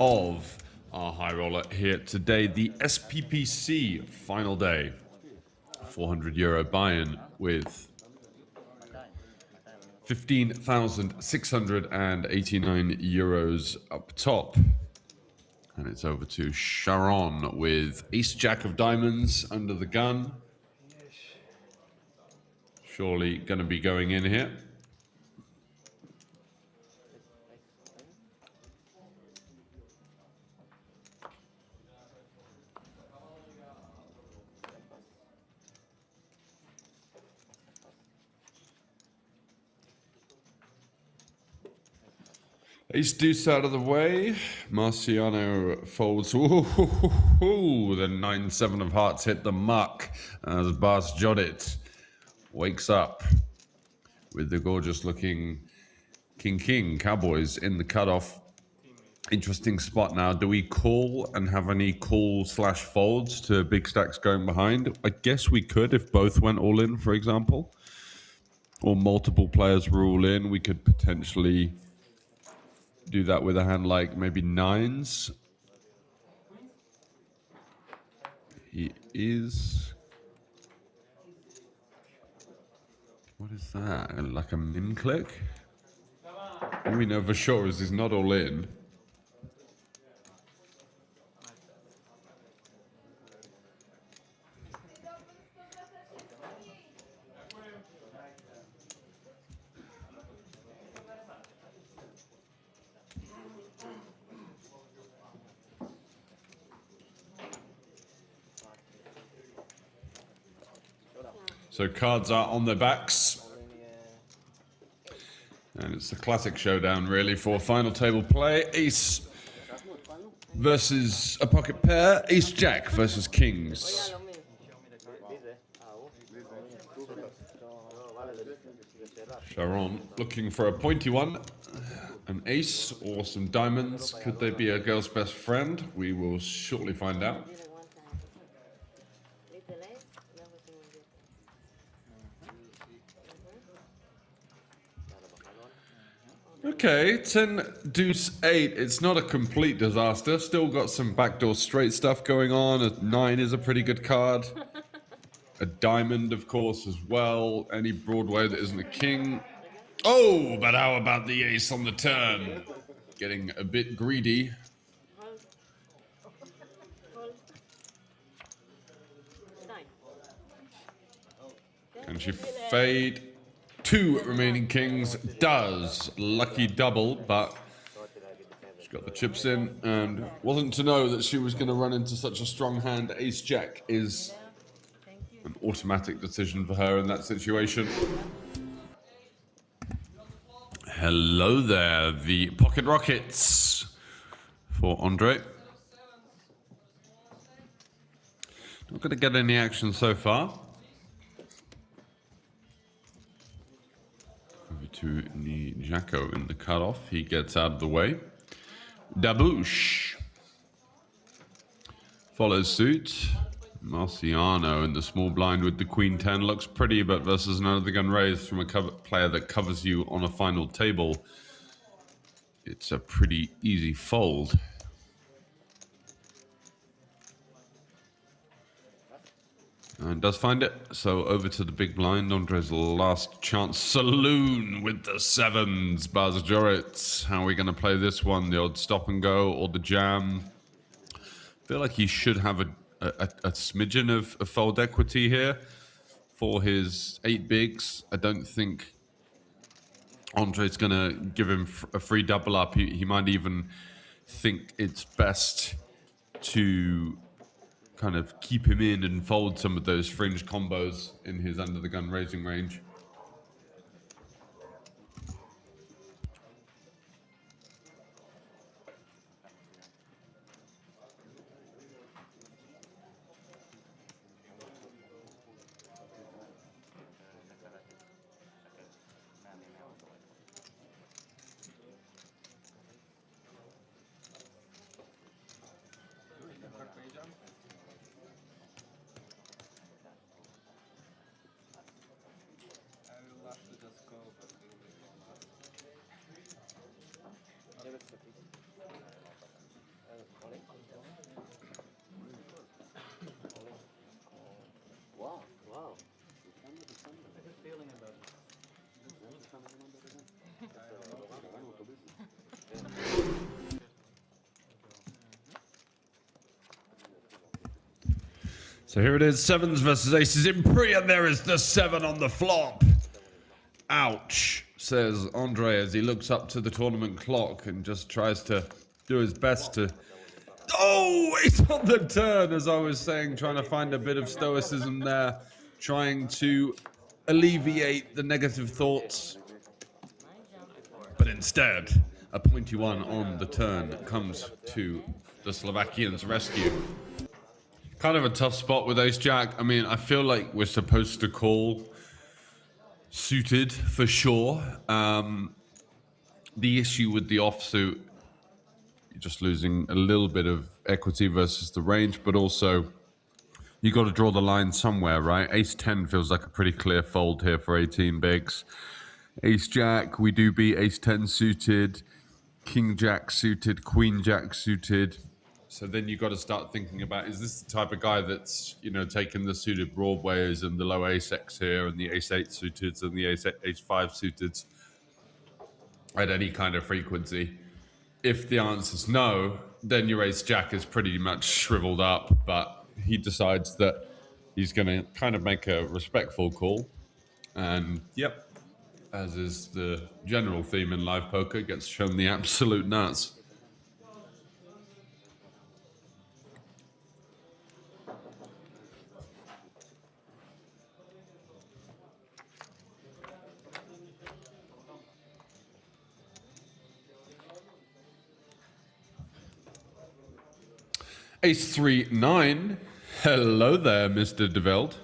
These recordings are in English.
of our high roller here today, the SPPC final day. €400 buy-in with 15,689 euros up top. And it's over to Sharon with Ace Jack of Diamonds under the gun. Surely going to be going in here. Ace deuce out of the way. Marciano folds. Ooh, the 9-7 of hearts hit the muck as Bas Jodit wakes up with the gorgeous looking King Cowboys in the cutoff. Interesting spot now. Do we call and have any call/folds to big stacks going behind? I guess we could if both went all in, for example, or multiple players were all in. We could potentially do that with a hand like maybe nines. He is... What is that? Like a min click? All we know for sure is he's not all in. So cards are on their backs. And it's a classic showdown, really, for final table play. Ace versus a pocket pair. Ace Jack versus Kings. Sharon looking for a pointy one. An ace or some diamonds. Could they be a girl's best friend? We will shortly find out. Okay, 10 deuce 8. It's not a complete disaster. Still got some backdoor straight stuff going on. A 9 is a pretty good card. A diamond, of course, as well. Any Broadway that isn't a king. Oh, but how about the ace on the turn? Getting a bit greedy. Can she fade? 2 remaining kings. Does. Lucky double, but she got the chips in and wasn't to know that she was going to run into such a strong hand. Ace Jack is an automatic decision for her in that situation. Hello there, the pocket rockets for Andrej. Not going to get any action so far. To Nijako in the cutoff. He gets out of the way. Dabouche follows suit. Marciano in the small blind with the queen 10 looks pretty, but versus another gun raised from a player that covers you on a final table, it's a pretty easy fold. And does find it. So over to the big blind. Andrej's last chance saloon with the 7s. Bas Jodit. How are we going to play this one? The odd stop and go or the jam? I feel like he should have a smidgen of fold equity here for his 8 bigs. I don't think Andrej's going to give him a free double up. He might even think it's best to kind of keep him in and fold some of those fringe combos in his under the gun raising range. So here it is, sevens versus aces in pre, and there is the 7 on the flop. Ouch, says Andre as he looks up to the tournament clock and just tries to do his best to... Oh, it's on the turn, as I was saying, trying to find a bit of stoicism there, trying to alleviate the negative thoughts. But instead, a pointy one on the turn comes to the Slovakians' rescue. Kind of a tough spot with ace-jack. I mean, I feel like we're supposed to call suited for sure. The issue with the offsuit, you're just losing a little bit of equity versus the range, but also you got to draw the line somewhere, right? Ace-10 feels like a pretty clear fold here for 18 bigs. Ace-jack, we do beat ace-10 suited, king-jack suited, queen-jack suited. So then you got to start thinking about, is this the type of guy that's, you know, taking the suited broadways and the low ace-x here and the ace-8 suited and the ace-5 suited at any kind of frequency? If the answer's no, then your ace-jack is pretty much shriveled up, but he decides that he's going to kind of make a respectful call. And, yep, as is the general theme in live poker, gets shown the absolute nuts. Ace-3-9. Hello there, Mr. De Velde.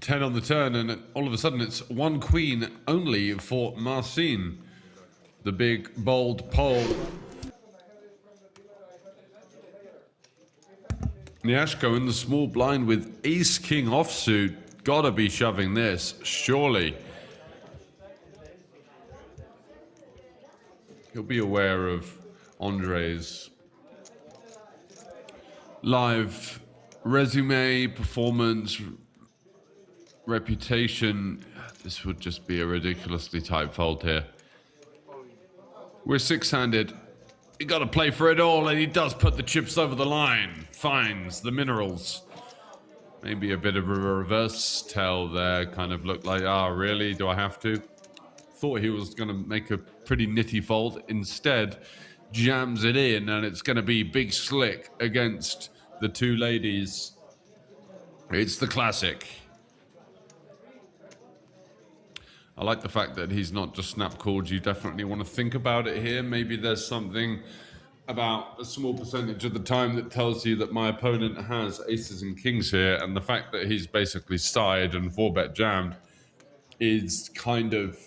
10 on the turn, and all of a sudden it's one queen only for Marcin. The big, bold pole. Nyashko in the small blind with ace-king offsuit. Gotta be shoving this, surely. He'll be aware of Andre's live resume, performance, reputation. This would just be a ridiculously tight fold here. We're six-handed. You got to play for it all, and he does put the chips over the line. Finds the minerals. Maybe a bit of a reverse tell there. Kind of looked like, really? Do I have to? Thought he was going to make a pretty nitty fold. Instead, jams it in, and it's going to be big slick against the two ladies. It's the classic. I like the fact that he's not just snap called. You definitely want to think about it here. Maybe there's something about a small percentage of the time that tells you that my opponent has aces and kings here, and the fact that he's basically side and 4-bet jammed is kind of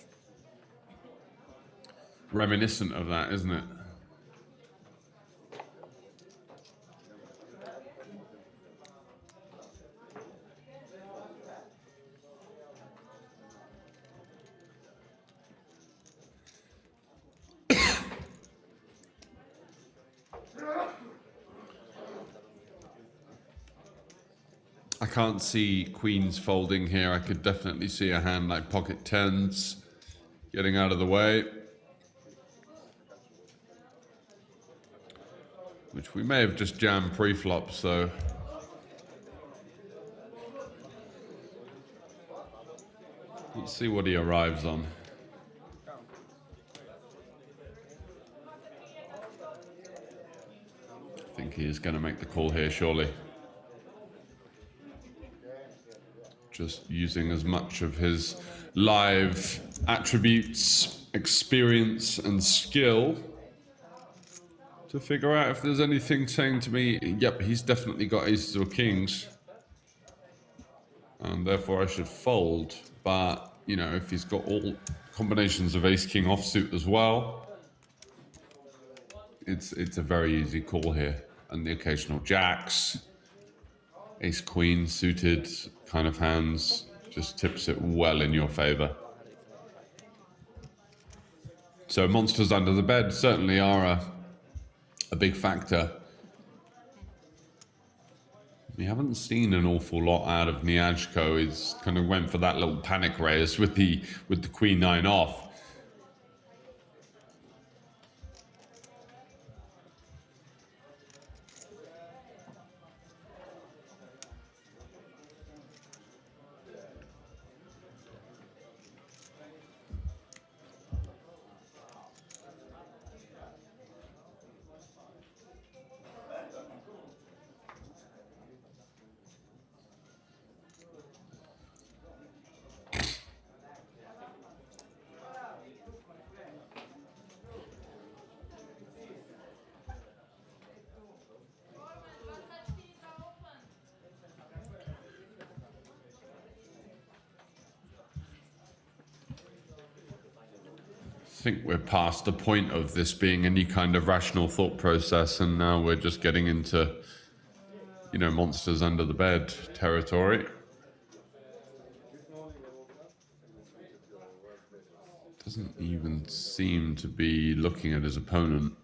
reminiscent of that, isn't it? I can't see queens folding here. I could definitely see a hand like pocket tens getting out of the way, which we may have just jammed pre-flop, so let's see what he arrives on. I think he is going to make the call here, surely. Just using as much of his live attributes, experience, and skill to figure out if there's anything saying to me, yep, he's definitely got aces or kings, and therefore I should fold. But, you know, if he's got all combinations of ace-king offsuit as well, it's a very easy call here. And the occasional jacks, ace-queen suited kind of hands, just tips it well in your favor. So monsters under the bed certainly are a big factor. We haven't seen an awful lot out of Niajko. He's kind of went for that little panic raise with the queen nine off. I think we're past the point of this being any kind of rational thought process, and now we're just getting into, you know, monsters under the bed territory. Doesn't even seem to be looking at his opponent,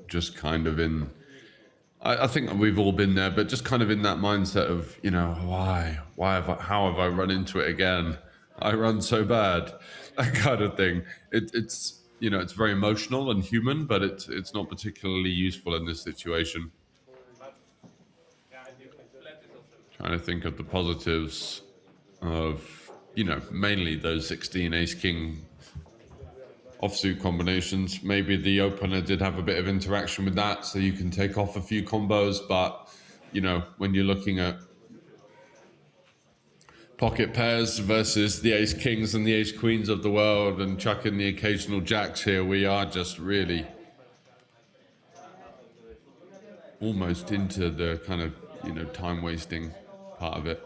just kind of in, I think we've all been there, but just kind of in that mindset of, you know, how have I run into it again? I run so bad, that kind of thing. It's you know, it's very emotional and human, but it's not particularly useful in this situation. Trying to think of the positives of, you know, mainly those 16 ace-king offsuit combinations. Maybe the opener did have a bit of interaction with that, so you can take off a few combos, but, you know, when you're looking at pocket pairs versus the ace kings and the ace queens of the world and chucking the occasional jacks here, we are just really almost into the kind of, you know, time wasting part of it.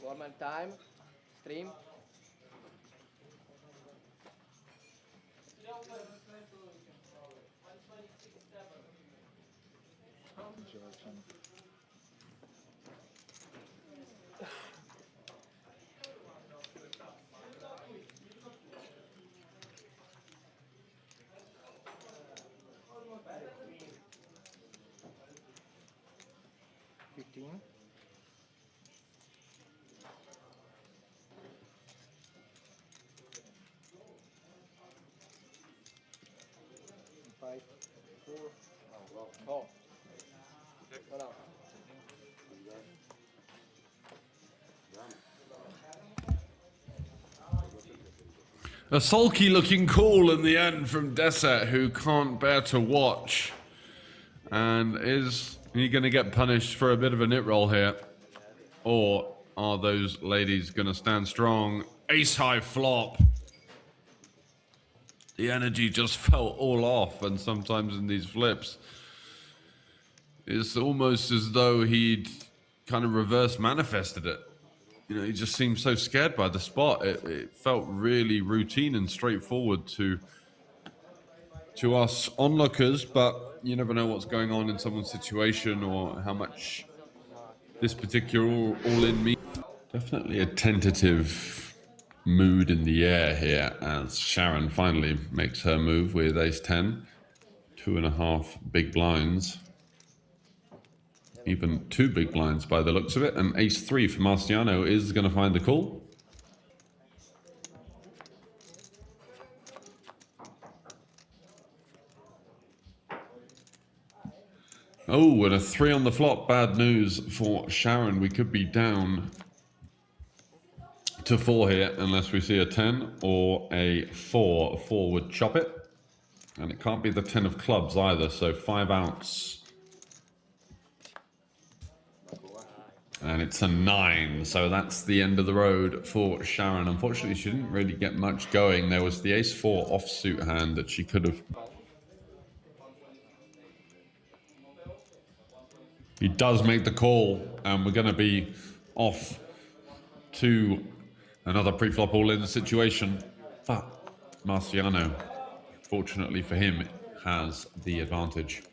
Normal time, stream. A sulky looking call in the end from Desset, who can't bear to watch. And is he going to get punished for a bit of a nit roll here? Or are those ladies going to stand strong? Ace high flop. The energy just felt all off, and sometimes in these flips, it's almost as though he'd kind of reverse manifested it. You know, he just seemed so scared by the spot. It felt really routine and straightforward to us onlookers, but you never know what's going on in someone's situation or how much this particular all-in means. Definitely a tentative mood in the air here as Sharon finally makes her move with ace-10. 2.5 big blinds. Even 2 big blinds by the looks of it. And ace-3 for Marciano is going to find the call. Oh, and a 3 on the flop. Bad news for Sharon. We could be down to 4 here unless we see a 10 or a 4. A 4 would chop it. And it can't be the 10 of clubs either, so 5 outs. And it's a 9, so that's the end of the road for Sharon. Unfortunately, she didn't really get much going. There was the ace-4 offsuit hand that she could have. He does make the call, and we're going to be off to another pre-flop all-in situation. But Marciano fortunately for him, has the advantage.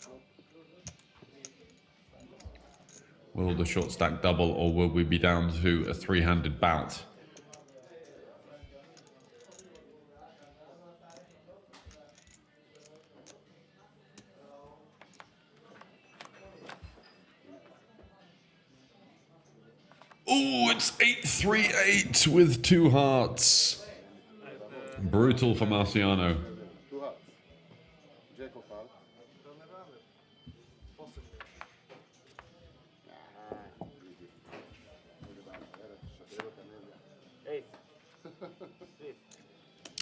Will the short stack double, or will we be down to a three-handed bout? Oh, it's 8-3-8 with two hearts. Brutal for Marciano.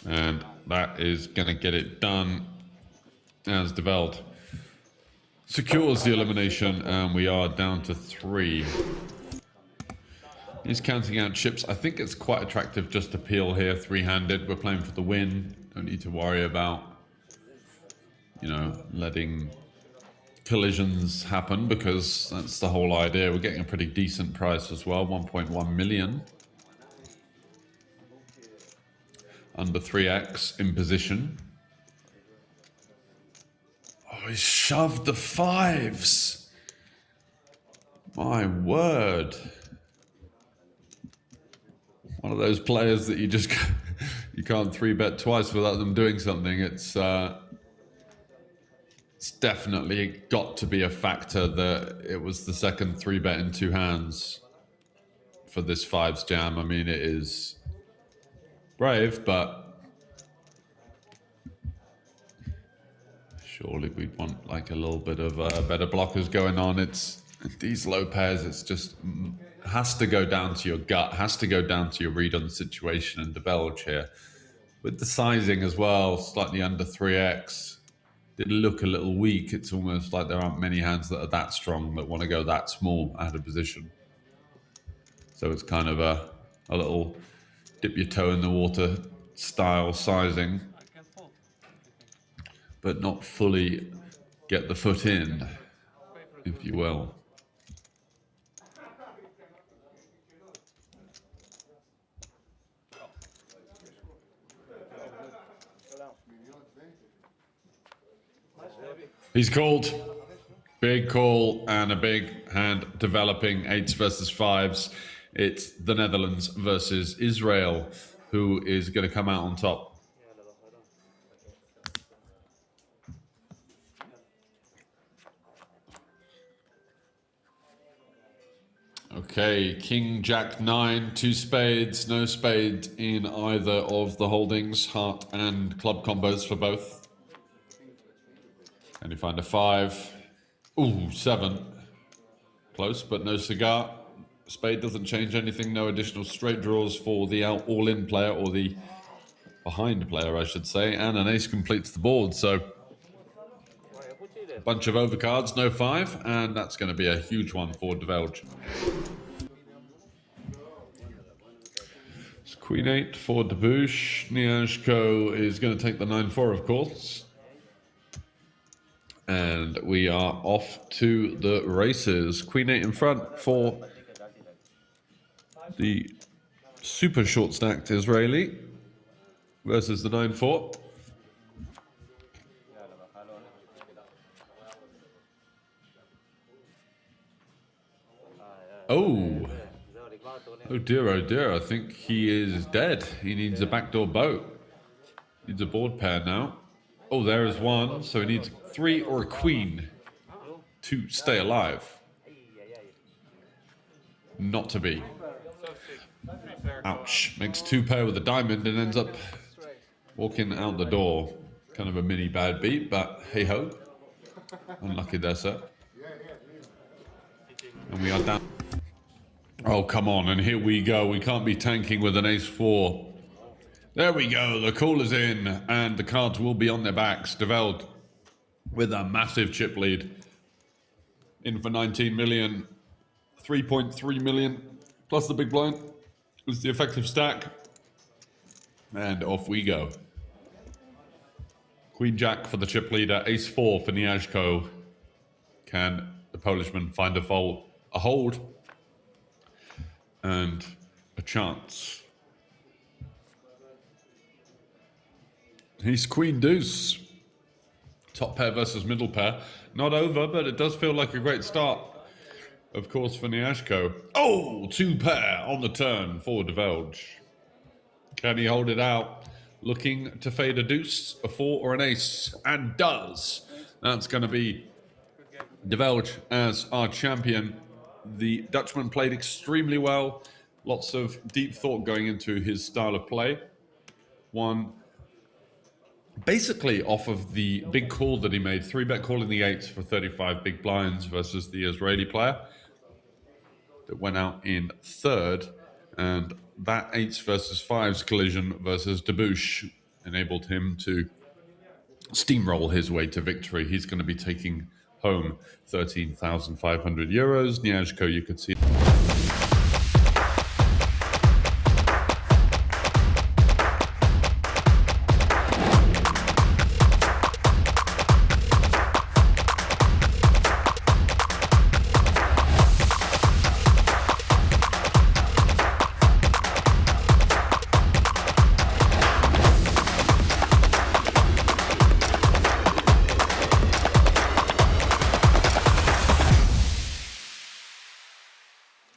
And that is going to get it done as De Velde secures the elimination, and we are down to 3. He's counting out chips. I think it's quite attractive just to peel here, three-handed. We're playing for the win. Don't need to worry about, you know, letting collisions happen, because that's the whole idea. We're getting a pretty decent price as well, 1.1 million. Under 3x in position. Oh, he shoved the 5s. My word. One of those players that you just you can't 3-bet twice without them doing something. It's definitely got to be a factor that it was the second 3-bet in 2 hands for this 5s jam. I mean, it is brave, but surely we'd want like a little bit of better blockers going on. It's these low pairs. It's just has to go down to your gut, has to go down to your read on the situation, and De Velde here with the sizing as well, slightly under 3x. Did look a little weak. It's almost like there aren't many hands that are that strong that want to go that small out of position. So it's kind of a little dip your toe in the water style sizing, but not fully get the foot in, if you will. He's called. Big call and a big hand developing, 8s versus 5s. It's the Netherlands versus Israel, who is going to come out on top. Okay, King, Jack, 9, 2 spades, no spade in either of the holdings, heart and club combos for both. And you find a 5. Ooh, 7. Close, but no cigar. Spade doesn't change anything. No additional straight draws for the all-in player, or the behind player, I should say. And an ace completes the board. So a bunch of overcards, no 5. And that's going to be a huge one for De Velde. It's Queen 8 for Debouche. Niashko is going to take the 9-4, of course. And we are off to the races. Queen 8 in front for the super short stacked Israeli versus the 9-4. Oh. Oh dear, oh dear. I think he is dead. He needs a backdoor boat. Needs a board pair now. Oh, there is 1. So he needs 3 or a queen to stay alive. Not to be. Ouch. Makes 2 pair with a diamond and ends up walking out the door. Kind of a mini bad beat, but hey ho. Unlucky there, sir. And we are down. Oh, come on. And here we go. We can't be tanking with an ace-4. There we go. The call is in, and the cards will be on their backs. De Velde with a massive chip lead. In for 19 million. 3.3 million plus the big blind is the effective stack. And off we go. Queen Jack for the chip leader. Ace-4 for Niashko. Can the Polishman find a hold and a chance? He's queen deuce. Top pair versus middle pair. Not over, but it does feel like a great start. Of course, for Nyashko. Oh, two pair on the turn for De Velde. Can he hold it out? Looking to fade a deuce, a four, or an ace, and does. That's going to be De Velde as our champion. The Dutchman played extremely well. Lots of deep thought going into his style of play. Won basically off of the big call that he made, 3-bet call in the eights for 35 big blinds versus the Israeli player that went out in third. And that eights versus fives collision versus Debouche enabled him to steamroll his way to victory. He's going to be taking home 13,500 euros. Nyashko, you could see